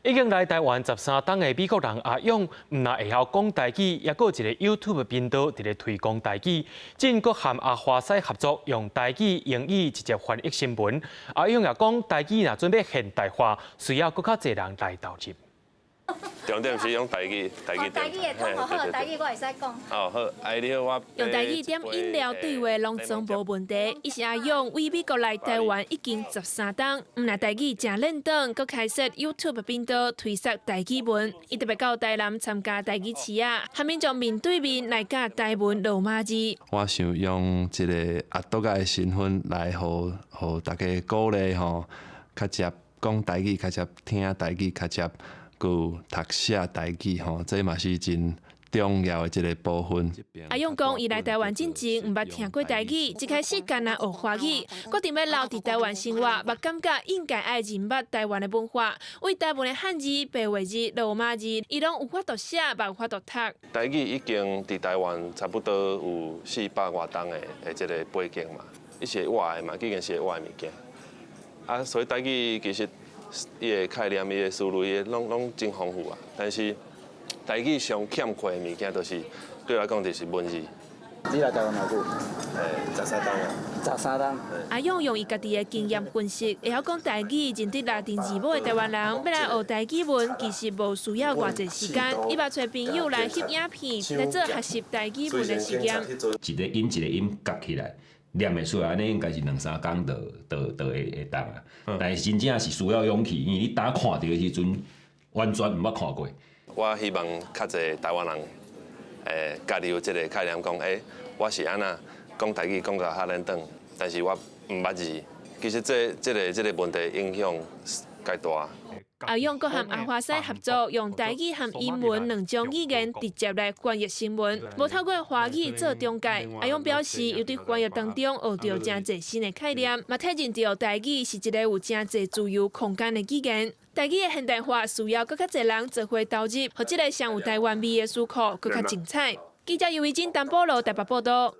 已经来台湾13档的美国人阿勇，唔但会晓讲台语，也有一个 YouTube 频道伫咧推广台语。正阁和阿华西合作，用台语、英语直接翻译新闻。阿勇也讲台语若准备现代化，需要更较侪人来投入。重点是用台语，台语台语会讲好，台语我会使讲。哦好，你好我用台语点饮料对话拢总无问题。伊是阿勇，为美国来台湾已经13档，唔但台语真认真，佮开设 YouTube 频道推广台语文。伊特别到台南参加台语市啊，下面就面对面来教台文罗马字。我想用一个阿督仔的身份来，互大家鼓励吼，较接讲台语，较接听台语，较接。有读写台语吼，这嘛是真重要的一个部分。阿勇讲，伊来台湾之前唔捌听过台语，一开始干那学华语，决定要留伫台湾生活，嘛感觉应该爱认捌台湾的文化，为台湾的汉字、白话字、罗马字，伊拢有法度写，嘛有法度读。台语已经伫台湾差不多有400多档的一个背景嘛，伊是会画的嘛，已经是会画的物件。啊，所以台语其实。伊的概念、伊的思路，伊拢真丰富啊。但是台语上欠缺的物件，就是对我来讲就是文字。你来台湾偌久13档啊。13档。阿勇用伊家己的经验分析，会晓讲台语，认得拉丁字母的台湾人，要来学台语文，其实无需要偌济时间。伊捌找朋友来翕影片，来做学习台语文的实验。一个音夹起来。念会出来，安尼应该是2-3天就会当啊。但是真正是需要勇气，因为你打看到的时阵，完全毋捌看过。我希望较侪台湾人，家己有这个概念，讲，我是安那讲台语讲到遐认真，但是我毋捌字。其实这个问题影响介大。阿勇阁和阿华西合作，用台语和英文两种语言直接来翻译新闻，无透过华语做中介。阿勇表示，又对翻译当中学到真侪新的概念，嘛体认到台语是一个有真侪自由空间的语言。台语的现代化需要更较侪人做伙投入，和这个上有台湾味的思考更较精彩。记者尤维珍、陈保罗台北报道。